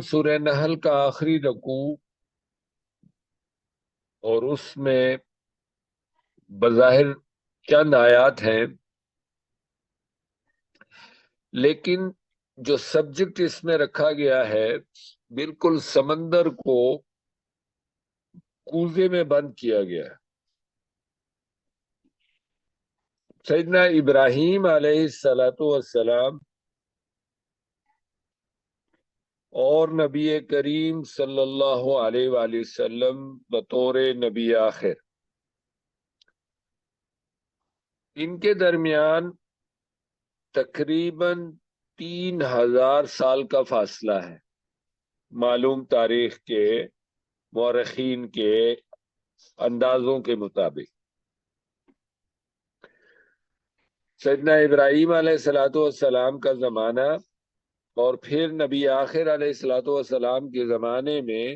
سورہ نحل کا آخری رکوع اور اس میں بظاہر چند آیات ہیں، لیکن جو سبجیکٹ اس میں رکھا گیا ہے بالکل سمندر کو کوزے میں بند کیا گیا ہے۔ سیدنا ابراہیم علیہ السلام اور نبی کریم صلی اللہ علیہ وآلہ وسلم بطور نبی آخر، ان کے درمیان تقریباً 3000 سال کا فاصلہ ہے، معلوم تاریخ کے مورخین کے اندازوں کے مطابق۔ سیدنا ابراہیم علیہ السلام کا زمانہ اور پھر نبی آخر علیہ السلام کے زمانے میں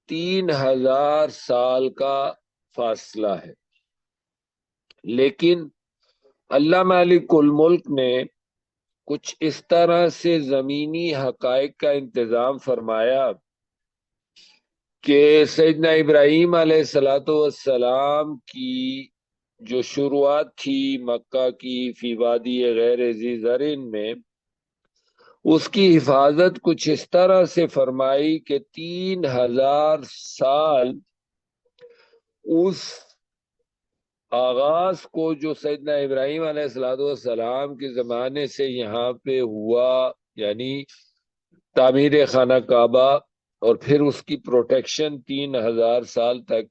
3000 سال کا فاصلہ ہے، لیکن اللہ مالک الملک نے کچھ اس طرح سے زمینی حقائق کا انتظام فرمایا کہ سیدنا ابراہیم علیہ السلام کی جو شروعات تھی مکہ کی فی وادی غیر ذی زرع میں، اس کی حفاظت کچھ اس طرح سے فرمائی کہ 3000 سال اس آغاز کو جو سیدنا ابراہیم علیہ السلام کے زمانے سے یہاں پہ ہوا، یعنی تعمیر خانہ کعبہ اور پھر اس کی پروٹیکشن 3000 سال تک،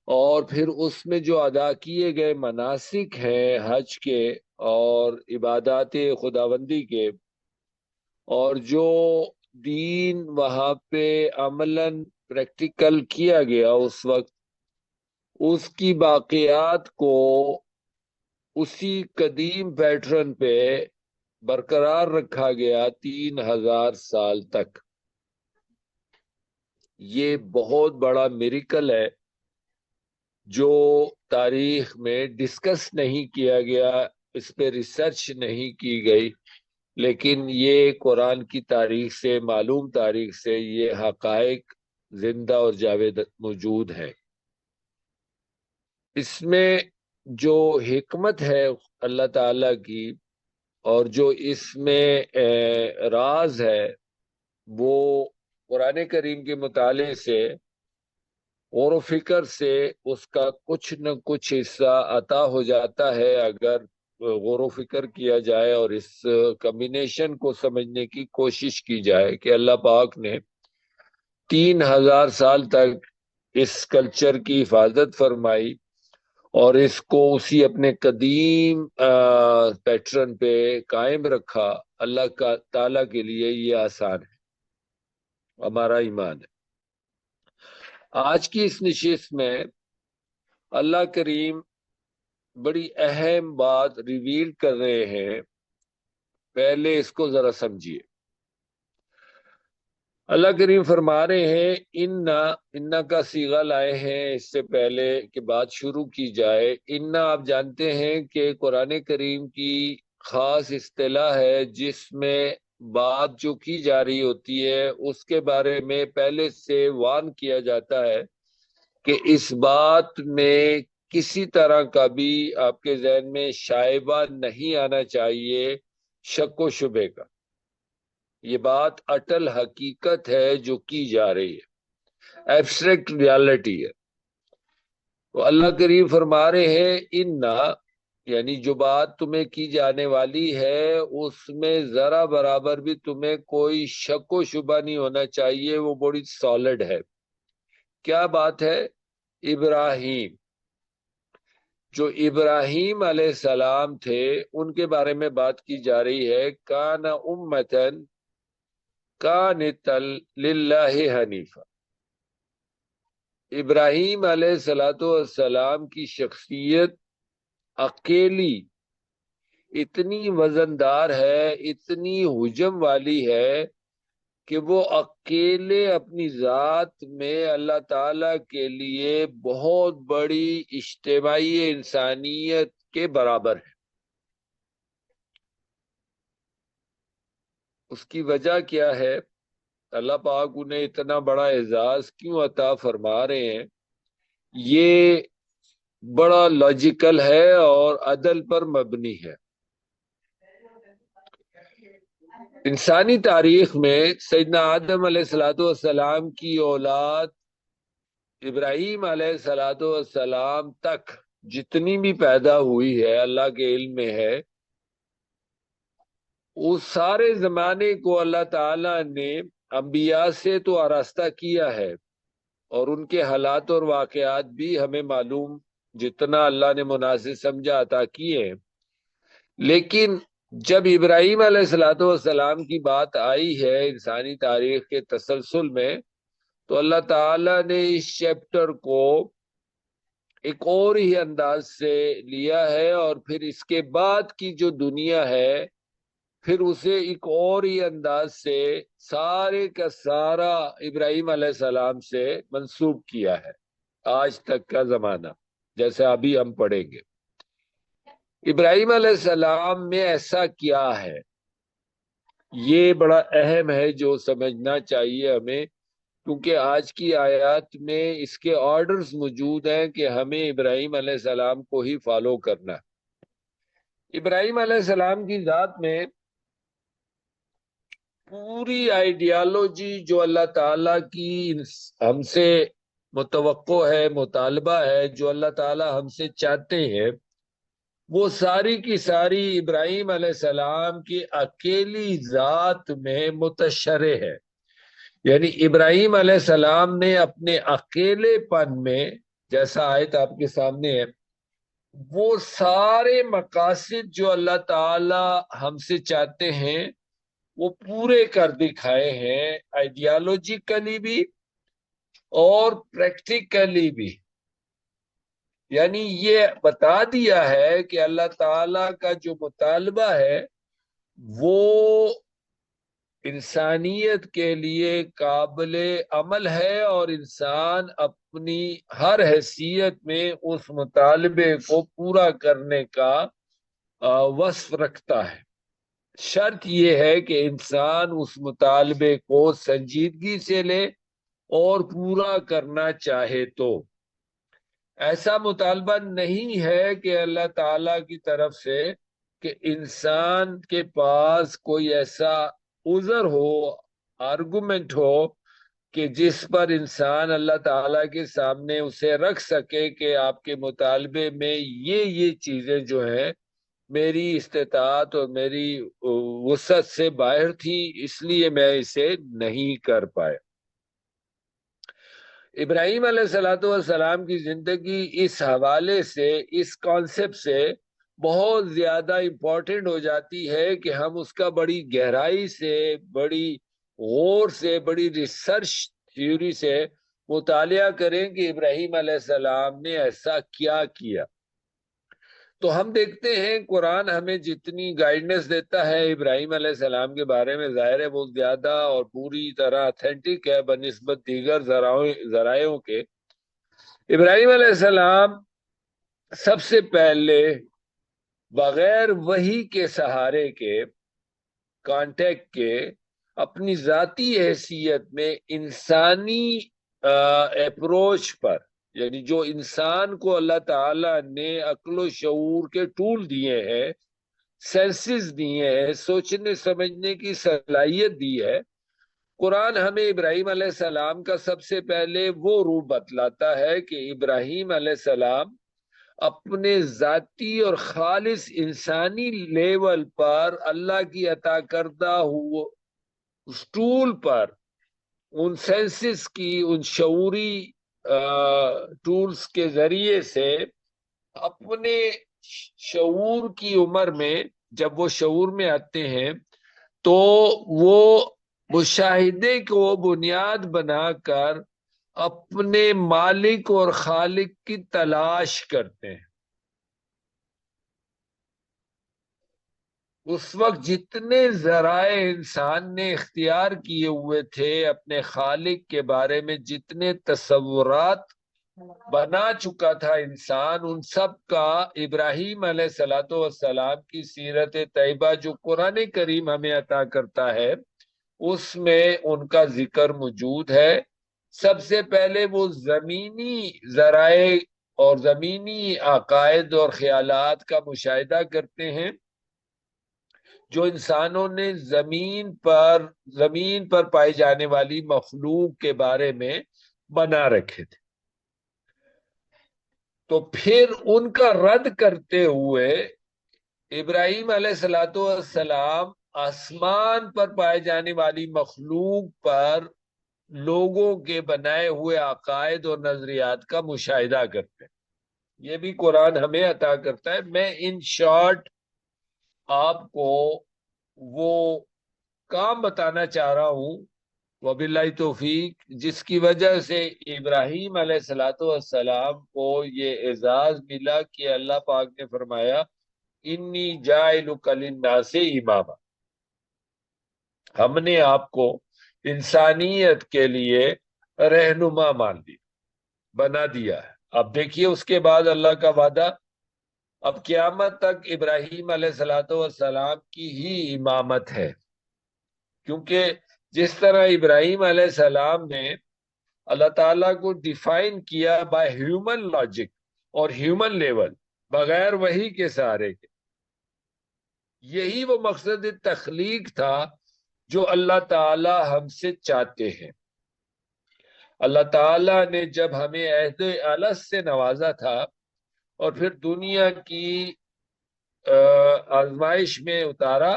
اور پھر اس میں جو ادا کیے گئے مناسک ہیں حج کے اور عبادات خداوندی کے، اور جو دین وہاں پہ عملاً پریکٹیکل کیا گیا اس وقت، اس کی باقیات کو اسی قدیم پیٹرن پہ برقرار رکھا گیا 3000 سال تک۔ یہ بہت بڑا میریکل ہے جو تاریخ میں ڈسکس نہیں کیا گیا، اس پہ ریسرچ نہیں کی گئی، لیکن یہ قرآن کی تاریخ سے، معلوم تاریخ سے یہ حقائق زندہ اور جاوید موجود ہے۔ اس میں جو حکمت ہے اللہ تعالی کی اور جو اس میں راز ہے، وہ قرآن کریم کے مطالعے سے، غور و فکر سے اس کا کچھ نہ کچھ حصہ عطا ہو جاتا ہے اگر غور و فکر کیا جائے اور اس کمبینیشن کو سمجھنے کی کوشش کی جائے کہ اللہ پاک نے 3000 سال تک اس کلچر کی حفاظت فرمائی اور اس کو اسی اپنے قدیم پیٹرن پہ قائم رکھا۔ اللہ کا تعالیٰ کے لیے یہ آسان ہے، ہمارا ایمان ہے۔ آج کی اس نشست میں اللہ کریم بڑی اہم بات ریویل کر رہے ہیں، پہلے اس کو ذرا سمجھیے۔ اللہ کریم فرما رہے ہیں انا کا صیغہ لائے ہیں اس سے پہلے کہ بات شروع کی جائے۔ انا آپ جانتے ہیں کہ قرآن کریم کی خاص اصطلاح ہے جس میں بات جو کی جا رہی ہوتی ہے اس کے بارے میں پہلے سے وارن کیا جاتا ہے کہ اس بات میں کسی طرح کا بھی آپ کے ذہن میں شائبہ نہیں آنا چاہیے، شک و شبہ کا۔ یہ بات اٹل حقیقت ہے جو کی جا رہی ہے، ایبسٹریکٹ ریالٹی ہے۔ تو اللہ کریم فرما رہے ہیں انا، یعنی جو بات تمہیں کی جانے والی ہے اس میں ذرا برابر بھی تمہیں کوئی شک و شبہ نہیں ہونا چاہیے، وہ بڑی سالڈ ہے۔ کیا بات ہے؟ ابراہیم، جو ابراہیم علیہ السلام تھے ان کے بارے میں بات کی جا رہی ہے۔ کان امتن قانتا للہ حنیفہ، ابراہیم علیہ السلام کی شخصیت اکیلی اتنی وزندار ہے، اتنی حجم والی ہے کہ وہ اکیلے اپنی ذات میں اللہ تعالی کے لیے بہت بڑی اجتماعی انسانیت کے برابر ہے۔ اس کی وجہ کیا ہے؟ اللہ پاک انہیں اتنا بڑا اعزاز کیوں عطا فرما رہے ہیں، یہ بڑا لاجیکل ہے اور عدل پر مبنی ہے۔ انسانی تاریخ میں سیدنا آدم علیہ الصلوۃ والسلام کی اولاد ابراہیم علیہ الصلوۃ والسلام تک جتنی بھی پیدا ہوئی ہے، اللہ کے علم میں ہے، اس سارے زمانے کو اللہ تعالی نے انبیاء سے تو آراستہ کیا ہے، اور ان کے حالات اور واقعات بھی ہمیں معلوم جتنا اللہ نے مناسب سمجھا عطا کیے ہیں۔ لیکن جب ابراہیم علیہ الصلوۃ والسلام کی بات آئی ہے انسانی تاریخ کے تسلسل میں، تو اللہ تعالی نے اس چیپٹر کو ایک اور ہی انداز سے لیا ہے، اور پھر اس کے بعد کی جو دنیا ہے پھر اسے ایک اور ہی انداز سے سارے کا سارا ابراہیم علیہ السلام سے منسوب کیا ہے آج تک کا زمانہ، جیسے ابھی ہم پڑھیں گے۔ ابراہیم علیہ السلام میں ایسا کیا ہے، یہ بڑا اہم ہے جو سمجھنا چاہیے ہمیں، کیونکہ آج کی آیات میں اس کے آرڈرز موجود ہیں کہ ہمیں ابراہیم علیہ السلام کو ہی فالو کرنا ہے۔ ابراہیم علیہ السلام کی ذات میں پوری آئیڈیالوجی جو اللہ تعالیٰ کی ہم سے متوقع ہے، مطالبہ ہے، جو اللہ تعالیٰ ہم سے چاہتے ہیں، وہ ساری کی ساری ابراہیم علیہ السلام کی اکیلی ذات میں متشرع ہے۔ یعنی ابراہیم علیہ السلام نے اپنے اکیلے پن میں، جیسا آیت آپ کے سامنے ہے، وہ سارے مقاصد جو اللہ تعالی ہم سے چاہتے ہیں وہ پورے کر دکھائے ہیں، آئیڈیالوجیکلی بھی اور پریکٹیکلی بھی۔ یعنی یہ بتا دیا ہے کہ اللہ تعالی کا جو مطالبہ ہے وہ انسانیت کے لیے قابل عمل ہے، اور انسان اپنی ہر حیثیت میں اس مطالبے کو پورا کرنے کا وصف رکھتا ہے۔ شرط یہ ہے کہ انسان اس مطالبے کو سنجیدگی سے لے اور پورا کرنا چاہے تو۔ ایسا مطالبہ نہیں ہے کہ اللہ تعالی کی طرف سے کہ انسان کے پاس کوئی ایسا عذر ہو، آرگومنٹ ہو کہ جس پر انسان اللہ تعالیٰ کے سامنے اسے رکھ سکے کہ آپ کے مطالبے میں یہ چیزیں جو ہیں میری استطاعت اور میری وسعت سے باہر تھی، اس لیے میں اسے نہیں کر پایا۔ ابراہیم علیہ الصلوۃ والسلام کی زندگی اس حوالے سے، اس کانسیپٹ سے بہت زیادہ امپورٹنٹ ہو جاتی ہے کہ ہم اس کا بڑی گہرائی سے، بڑی غور سے، بڑی ریسرچ تھیوری سے مطالعہ کریں کہ ابراہیم علیہ السلام نے ایسا کیا کیا۔ تو ہم دیکھتے ہیں قرآن ہمیں جتنی گائیڈنس دیتا ہے ابراہیم علیہ السلام کے بارے میں، ظاہر ہے وہ زیادہ اور پوری طرح اتھینٹک ہے بنسبت دیگر ذرائعوں کے۔ ابراہیم علیہ السلام سب سے پہلے بغیر وحی کے سہارے کے، کانٹیکٹ کے، اپنی ذاتی حیثیت میں انسانی اپروچ پر، یعنی جو انسان کو اللہ تعالی نے عقل و شعور کے ٹول دیے ہیں، سینسز دیے ہیں، سوچنے سمجھنے کی صلاحیت دی ہے، قرآن ہمیں ابراہیم علیہ السلام کا سب سے پہلے وہ روپ بتلاتا ہے کہ ابراہیم علیہ السلام اپنے ذاتی اور خالص انسانی لیول پر اللہ کی عطا کردہ اس ٹول پر، ان سینسز کی، ان شعوری ٹولز کے ذریعے سے اپنے شعور کی عمر میں، جب وہ شعور میں آتے ہیں تو وہ مشاہدے کو بنیاد بنا کر اپنے مالک اور خالق کی تلاش کرتے ہیں۔ اس وقت جتنے ذرائع انسان نے اختیار کیے ہوئے تھے اپنے خالق کے بارے میں، جتنے تصورات بنا چکا تھا انسان، ان سب کا ابراہیم علیہ الصلوۃ والسلام کی سیرت طیبہ جو قرآن کریم ہمیں عطا کرتا ہے، اس میں ان کا ذکر موجود ہے۔ سب سے پہلے وہ زمینی ذرائع اور زمینی عقائد اور خیالات کا مشاہدہ کرتے ہیں جو انسانوں نے زمین پر پائی جانے والی مخلوق کے بارے میں بنا رکھے تھے۔ تو پھر ان کا رد کرتے ہوئے ابراہیم علیہ السلام آسمان پر پائے جانے والی مخلوق پر لوگوں کے بنائے ہوئے عقائد اور نظریات کا مشاہدہ کرتے ہیں۔ یہ بھی قرآن ہمیں عطا کرتا ہے۔ میں ان شارٹ آپ کو وہ کام بتانا چاہ رہا ہوں وباللہ توفیق، جس کی وجہ سے ابراہیم علیہ السلام کو یہ اعزاز ملا کہ اللہ پاک نے فرمایا انی جاعلک للناس اماما، ہم نے آپ کو انسانیت کے لیے رہنما بنا دیا ہے۔ اب دیکھیے اس کے بعد اللہ کا وعدہ، اب قیامت تک ابراہیم علیہ السلام کی ہی امامت ہے، کیونکہ جس طرح ابراہیم علیہ السلام نے اللہ تعالیٰ کو ڈیفائن کیا بائی ہیومن لاجک اور ہیومن لیول، بغیر وحی کے سہارے کے، یہی وہ مقصد تخلیق تھا جو اللہ تعالیٰ ہم سے چاہتے ہیں۔ اللہ تعالیٰ نے جب ہمیں عہد الست سے نوازا تھا اور پھر دنیا کی آزمائش میں اتارا،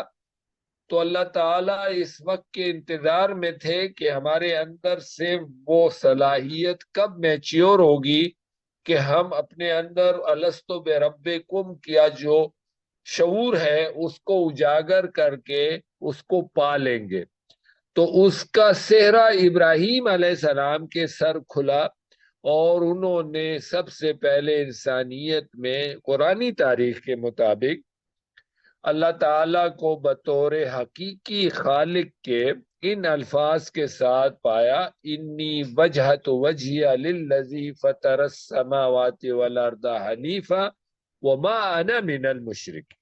تو اللہ تعالیٰ اس وقت کے انتظار میں تھے کہ ہمارے اندر سے وہ صلاحیت کب میچیور ہوگی کہ ہم اپنے اندر الست بربکم کیا جو شعور ہے اس کو اجاگر کر کے اس کو پا لیں گے۔ تو اس کا صحرا ابراہیم علیہ السلام کے سر کھلا، اور انہوں نے سب سے پہلے انسانیت میں قرآنی تاریخ کے مطابق اللہ تعالیٰ کو بطور حقیقی خالق کے ان الفاظ کے ساتھ پایا، انی وجہت وجہی للذی فطر السماوات والارض حنیفا وما انا من المشرک۔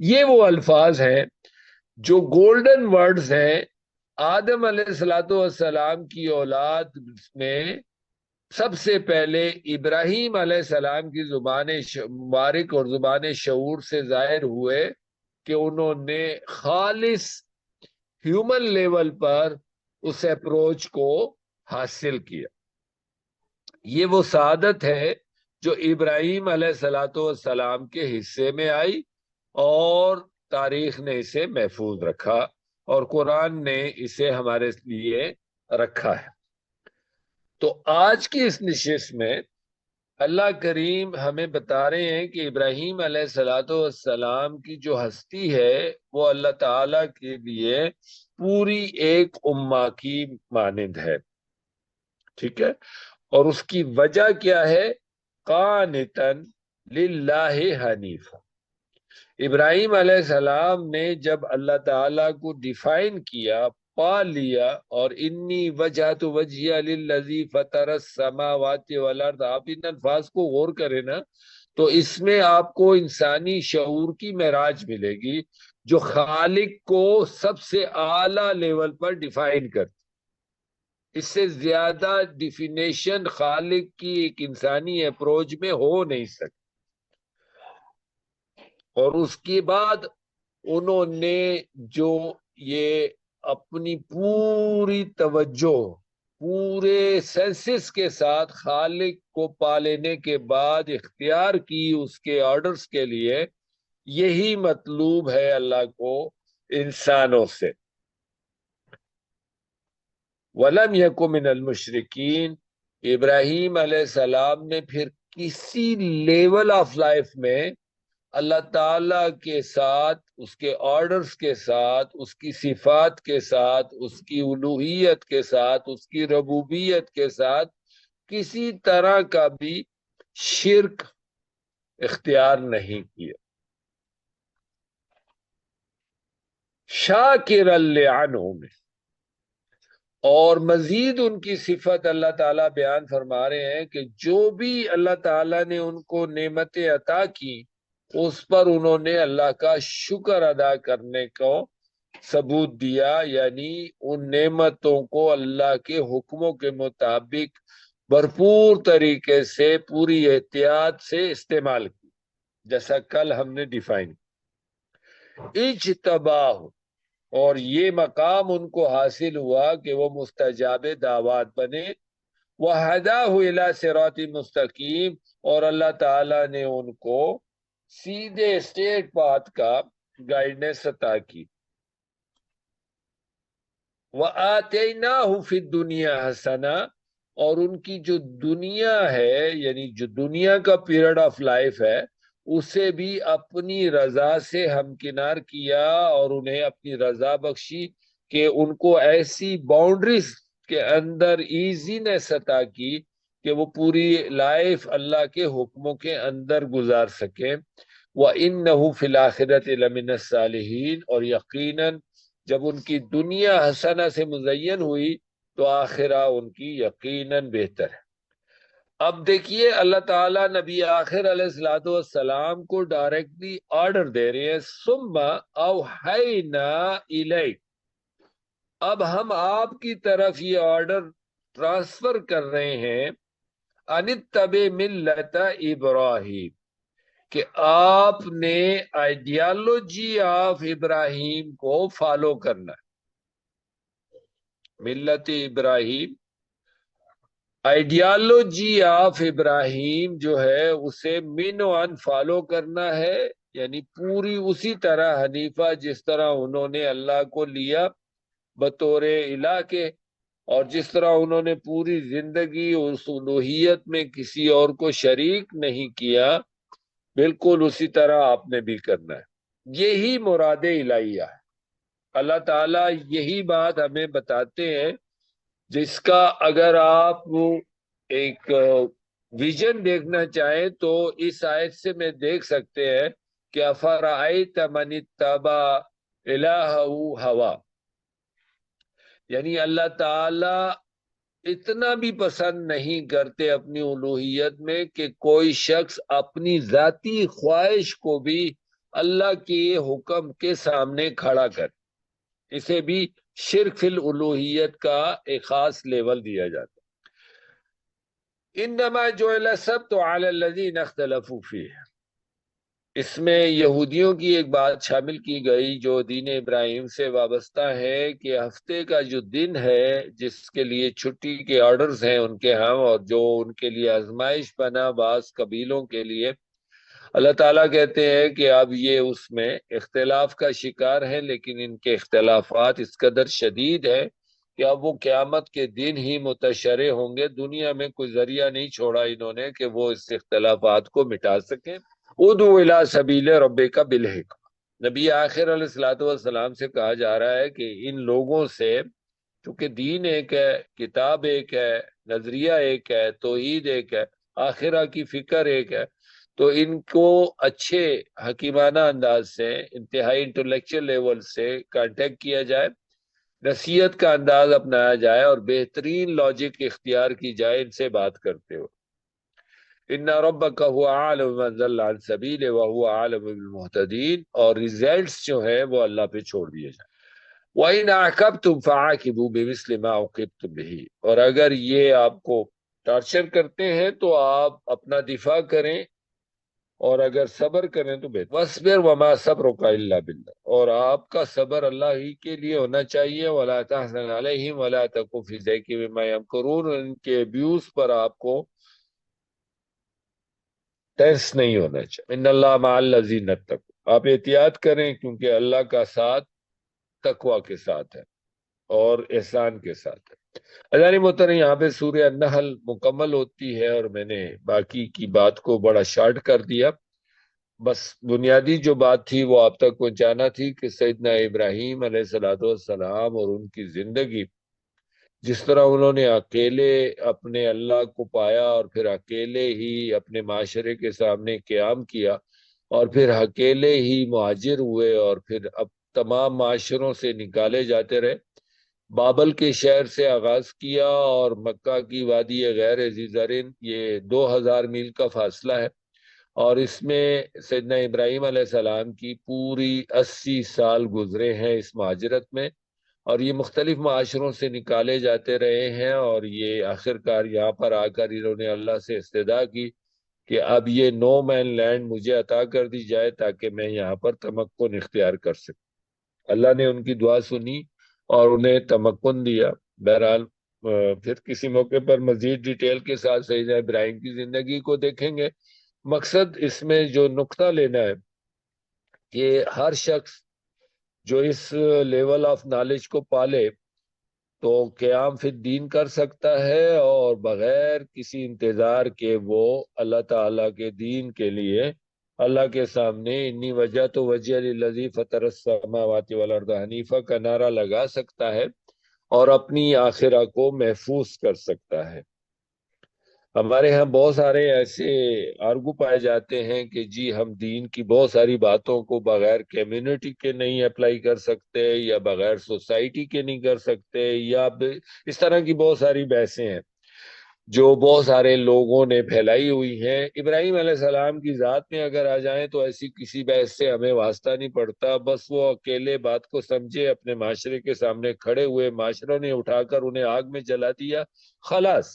یہ وہ الفاظ ہیں جو گولڈن ورڈز ہیں آدم علیہ السلام کی اولاد میں سب سے پہلے ابراہیم علیہ السلام کی زبان مبارک اور زبان شعور سے ظاہر ہوئے کہ انہوں نے خالص ہیومن لیول پر اس اپروچ کو حاصل کیا۔ یہ وہ سعادت ہے جو ابراہیم علیہ السلام کے حصے میں آئی، اور تاریخ نے اسے محفوظ رکھا اور قرآن نے اسے ہمارے لیے رکھا ہے۔ تو آج کی اس نشست میں اللہ کریم ہمیں بتا رہے ہیں کہ ابراہیم علیہ السلام کی جو ہستی ہے وہ اللہ تعالیٰ کے لیے پوری ایک امہ کی مانند ہے، ٹھیک ہے؟ اور اس کی وجہ کیا ہے؟ قانتاً للہ حنیفا۔ ابراہیم علیہ السلام نے جب اللہ تعالیٰ کو ڈیفائن کیا، پا لیا، اور انی وجہت وجہی للذی فطر السماوات والارض، آپ ان الفاظ کو غور کریں نا تو اس میں آپ کو انسانی شعور کی معراج ملے گی جو خالق کو سب سے اعلیٰ لیول پر ڈیفائن کرتی۔ اس سے زیادہ ڈیفینیشن خالق کی ایک انسانی اپروچ میں ہو نہیں سکتی۔ اور اس کے بعد انہوں نے جو یہ اپنی پوری توجہ پورے سینسز کے ساتھ خالق کو پا لینے کے بعد اختیار کی اس کے آرڈرز کے لیے، یہی مطلوب ہے اللہ کو انسانوں سے۔ وَلَمْ يَكُنْ مِنَ الْمُشْرِكِينَ، ابراہیم علیہ السلام نے پھر کسی لیول آف لائف میں اللہ تعالیٰ کے ساتھ، اس کے آرڈرز کے ساتھ، اس کی صفات کے ساتھ، اس کی الوہیت کے ساتھ، اس کی ربوبیت کے ساتھ کسی طرح کا بھی شرک اختیار نہیں کیا۔ شاکرا لانعمہ، اور مزید ان کی صفت اللہ تعالیٰ بیان فرما رہے ہیں کہ جو بھی اللہ تعالیٰ نے ان کو نعمتیں عطا کی اس پر انہوں نے اللہ کا شکر ادا کرنے کو ثبوت دیا، یعنی ان نعمتوں کو اللہ کے حکموں کے مطابق بھرپور طریقے سے پوری احتیاط سے استعمال کی، جیسا کل ہم نے ڈیفائن کیا۔ اجتباہ، اور یہ مقام ان کو حاصل ہوا کہ وہ مستجاب دعوات بنے، وَهَدَاهُ إِلَى صِرَاطٍ مستقیم، اور اللہ تعالیٰ نے ان کو سیدھے اسٹیٹ پاتھ کا گائیڈنس عطا کی۔ وَآتَيْنَاهُ فِي الدُّنْيَا حَسَنَةً، اور ان کی جو دنیا ہے، یعنی جو دنیا کا پیریڈ آف لائف ہے، اسے بھی اپنی رضا سے ہمکنار کیا اور انہیں اپنی رضا بخشی کہ ان کو ایسی باؤنڈریز کے اندر ایزینس عطا کی کہ وہ پوری لائف اللہ کے حکموں کے اندر گزار سکیں۔ وَإِنَّهُ فِي الْآخِرَةِ لَمِنَ الصَّالِحِينَ، اور یقیناً جب ان کی دنیا حسنہ سے مزین ہوئی تو آخرہ ان کی یقیناً بہتر ہے۔ اب دیکھیے اللہ تعالیٰ نبی آخر علیہ الصلوۃ والسلام کو ڈائریکٹلی آرڈر دے رہے ہیں، ثم اوحینا الیک، اب ہم آپ کی طرف یہ آرڈر ٹرانسفر کر رہے ہیں، ان اتبع ملت ابراہیم، کہ آپ نے آئیڈیالوجی آف ابراہیم کو فالو کرنا ہے۔ ملت ابراہیم، آئیڈیالوجی آف ابراہیم جو ہے اسے من و ان فالو کرنا ہے، یعنی پوری اسی طرح حنیفہ جس طرح انہوں نے اللہ کو لیا بطور الہ کے، اور جس طرح انہوں نے پوری زندگی اس الوہیت میں کسی اور کو شریک نہیں کیا، بالکل اسی طرح آپ نے بھی کرنا ہے۔ یہی مراد الہیہ ہے۔ اللہ تعالیٰ یہی بات ہمیں بتاتے ہیں، جس کا اگر آپ ایک ویژن دیکھنا چاہیں تو اس آیت سے میں دیکھ سکتے ہیں کہ افرأیت من اتبع الہہ ہوا، یعنی اللہ تعالیٰ اتنا بھی پسند نہیں کرتے اپنی الوہیت میں کہ کوئی شخص اپنی ذاتی خواہش کو بھی اللہ کے حکم کے سامنے کھڑا کر، اسے بھی شرک فی الالوہیت کا ایک خاص لیول دیا جاتا ہے۔ انما جعل السبت علی الذین اختلفوا فیہ، اس میں یہودیوں کی ایک بات شامل کی گئی جو دین ابراہیم سے وابستہ ہے، کہ ہفتے کا جو دن ہے جس کے لیے چھٹی کے آرڈرز ہیں ان کے ہاں، اور جو ان کے لیے آزمائش بنا بعض قبیلوں کے لیے، اللہ تعالیٰ کہتے ہیں کہ اب یہ اس میں اختلاف کا شکار ہے، لیکن ان کے اختلافات اس قدر شدید ہیں کہ اب وہ قیامت کے دن ہی متشرع ہوں گے۔ دنیا میں کوئی ذریعہ نہیں چھوڑا انہوں نے کہ وہ اس اختلافات کو مٹا سکیں۔ ادعو الی سبیل ربک بالحکمہ، نبی آخر علیہ الصلوۃ والسلام سے کہا جا رہا ہے کہ ان لوگوں سے، چونکہ دین ایک ہے، کتاب ایک ہے، نظریہ ایک ہے، توحید ایک ہے، آخرہ کی فکر ایک ہے، تو ان کو اچھے حکیمانہ انداز سے، انتہائی انٹلیکچل لیول سے کانٹیکٹ کیا جائے، نصیحت کا انداز اپنایا جائے اور بہترین لاجک اختیار کی جائے ان سے بات کرتے ہو۔ ان ربک هو اعلم من ضل عن سبیلہ وهو اعلم بالمہتدین، اور ریزلٹس جو ہے وہ اللہ پہ چھوڑ دیے جائیں۔ وَإِنْ عَاقَبْتُمْ فَعَاقِبُوا بِمِثْلِ مَا عُوقِبْتُمْ بِهِ، اور اگر یہ آپ کو ٹارچر کرتے ہیں تو آپ اپنا دفاع کریں، اور اگر صبر کریں تو بہتر۔ وَاصْبِرْ وَمَا صَبْرُكَ إِلَّا بِاللَّهِ، اور آپ کا صبر اللہ ہی کے لیے ہونا چاہیے۔ وَلَا تَحْزَنْ عَلَيْهِمْ وَلَا تَكُ فِي ضَيْقٍ مِّمَّا يَمْكُرُونَ، ان کے ابیوز پر آپ کو ٹینس نہیں ہونا چاہیے۔ ان اللہ مع الذین اتقوا، آپ احتیاط کریں کیونکہ اللہ کا ساتھ تقوی کے ساتھ ہے اور احسان کے ساتھ ہے۔ عزیزان محترم، یہاں پہ سورہ النحل مکمل ہوتی ہے اور میں نے باقی کی بات کو بڑا شارٹ کر دیا۔ بس بنیادی جو بات تھی وہ آپ تک پہنچانا تھی کہ سیدنا ابراہیم علیہ الصلوۃ والسلام اور ان کی زندگی، جس طرح انہوں نے اکیلے اپنے اللہ کو پایا اور پھر اکیلے ہی اپنے معاشرے کے سامنے قیام کیا، اور پھر اکیلے ہی مہاجر ہوئے، اور پھر اب تمام معاشروں سے نکالے جاتے رہے، بابل کے شہر سے آغاز کیا اور مکہ کی وادی غیر ذی زرعین، یہ 2000 میل کا فاصلہ ہے، اور اس میں سیدنا ابراہیم علیہ السلام کی پوری 80 سال گزرے ہیں اس مہاجرت میں، اور یہ مختلف معاشروں سے نکالے جاتے رہے ہیں، اور یہ آخر کار یہاں پر آ کر انہوں نے اللہ سے استدعا کی کہ اب یہ نو مین لینڈ مجھے عطا کر دی جائے تاکہ میں یہاں پر تمکن اختیار کر سکوں۔ اللہ نے ان کی دعا سنی اور انہیں تمکن دیا۔ بہرحال پھر کسی موقع پر مزید ڈیٹیل کے ساتھ سیدنا ابراہیم کی زندگی کو دیکھیں گے۔ مقصد اس میں جو نقطہ لینا ہے کہ ہر شخص جو اس لیول آف نالج کو پالے تو قیام فی الدین کر سکتا ہے، اور بغیر کسی انتظار کے وہ اللہ تعالیٰ کے دین کے لیے اللہ کے سامنے انی وجہ تو وجہ للذی فطر السماوات والارض حنیفہ کا نعرہ لگا سکتا ہے اور اپنی آخرہ کو محفوظ کر سکتا ہے۔ ہمارے ہاں بہت سارے ایسے آرگو پائے جاتے ہیں کہ جی ہم دین کی بہت ساری باتوں کو بغیر کمیونٹی کے نہیں اپلائی کر سکتے، یا بغیر سوسائٹی کے نہیں کر سکتے، یا اس طرح کی بہت ساری بحثیں ہیں جو بہت سارے لوگوں نے پھیلائی ہوئی ہیں۔ ابراہیم علیہ السلام کی ذات میں اگر آ جائیں تو ایسی کسی بحث سے ہمیں واسطہ نہیں پڑتا، بس وہ اکیلے بات کو سمجھے، اپنے معاشرے کے سامنے کھڑے ہوئے، معاشروں نے اٹھا کر انہیں آگ میں جلا دیا، خلاص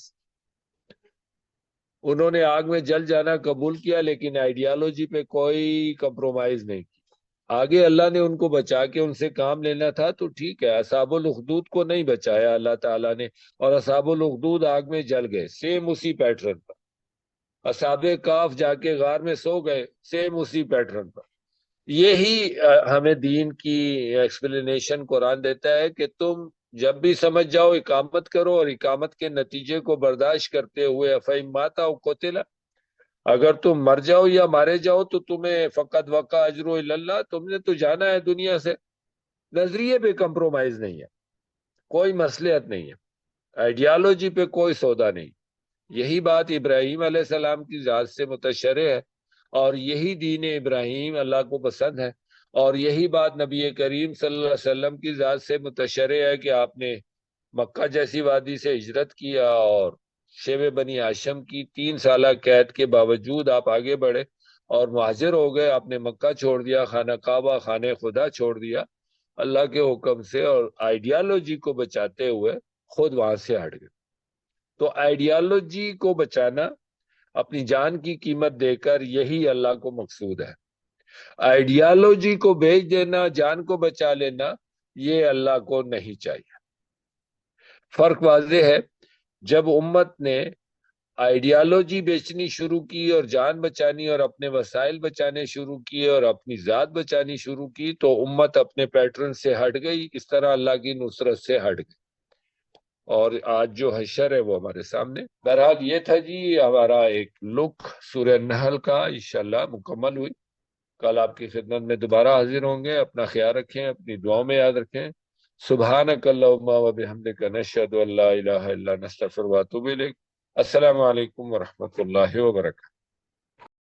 انہوں نے آگ میں جل جانا قبول کیا، لیکن آئیڈیالوجی پہ کوئی کمپرومائز نہیں کی۔ آگے اللہ نے ان کو بچا کے ان سے کام لینا تھا تو ٹھیک ہے، اصحاب الاخدود کو نہیں بچایا اللہ تعالیٰ نے، اور اصحاب الاخدود آگ میں جل گئے، سیم اسی پیٹرن پر۔ اصحاب کاف جا کے غار میں سو گئے، سیم اسی پیٹرن پر۔ یہی ہمیں دین کی ایکسپلینیشن قرآن دیتا ہے کہ تم جب بھی سمجھ جاؤ اقامت کرو، اور اقامت کے نتیجے کو برداشت کرتے ہوئے افہم ماتا و قتلا، اگر تم مر جاؤ یا مارے جاؤ تو تمہیں فقط وقع اجر اللہ، تم نے تو جانا ہے دنیا سے۔ نظریے پہ کمپرومائز نہیں ہے، کوئی مصلحت نہیں ہے، آئیڈیالوجی پہ کوئی سودا نہیں۔ یہی بات ابراہیم علیہ السلام کی ذات سے متشرع ہے، اور یہی دین ابراہیم اللہ کو پسند ہے، اور یہی بات نبی کریم صلی اللہ علیہ وسلم کی ذات سے متشرع ہے کہ آپ نے مکہ جیسی وادی سے ہجرت کیا، اور شیب بنی ہاشم کی 3 سالہ قید کے باوجود آپ آگے بڑھے اور مہاجر ہو گئے، آپ نے مکہ چھوڑ دیا، خانہ کعبہ خانہ خدا چھوڑ دیا اللہ کے حکم سے، اور آئیڈیالوجی کو بچاتے ہوئے خود وہاں سے ہٹ گئے۔ تو آئیڈیالوجی کو بچانا اپنی جان کی قیمت دے کر، یہی اللہ کو مقصود ہے۔ آئیڈیالوجی کو بیچ دینا، جان کو بچا لینا، یہ اللہ کو نہیں چاہیے۔ فرق واضح ہے، جب امت نے آئیڈیالوجی بیچنی شروع کی اور جان بچانی اور اپنے وسائل بچانے شروع کیے اور اپنی ذات بچانی شروع کی تو امت اپنے پیٹرن سے ہٹ گئی، اس طرح اللہ کی نصرت سے ہٹ گئی، اور آج جو حشر ہے وہ ہمارے سامنے۔ بہرحال یہ تھا جی ہمارا ایک لک سورہ نحل کا، انشاءاللہ مکمل ہوئی۔ کل آپ کی خدمت میں دوبارہ حاضر ہوں گے۔ اپنا خیال رکھیں، اپنی دعاؤں میں یاد رکھیں۔ سبحانک اللہم و بحمدک نشہد ان لا الہ الا انت نستغفرک و نتوب الیک۔ السلام علیکم ورحمۃ اللہ وبرکاتہ۔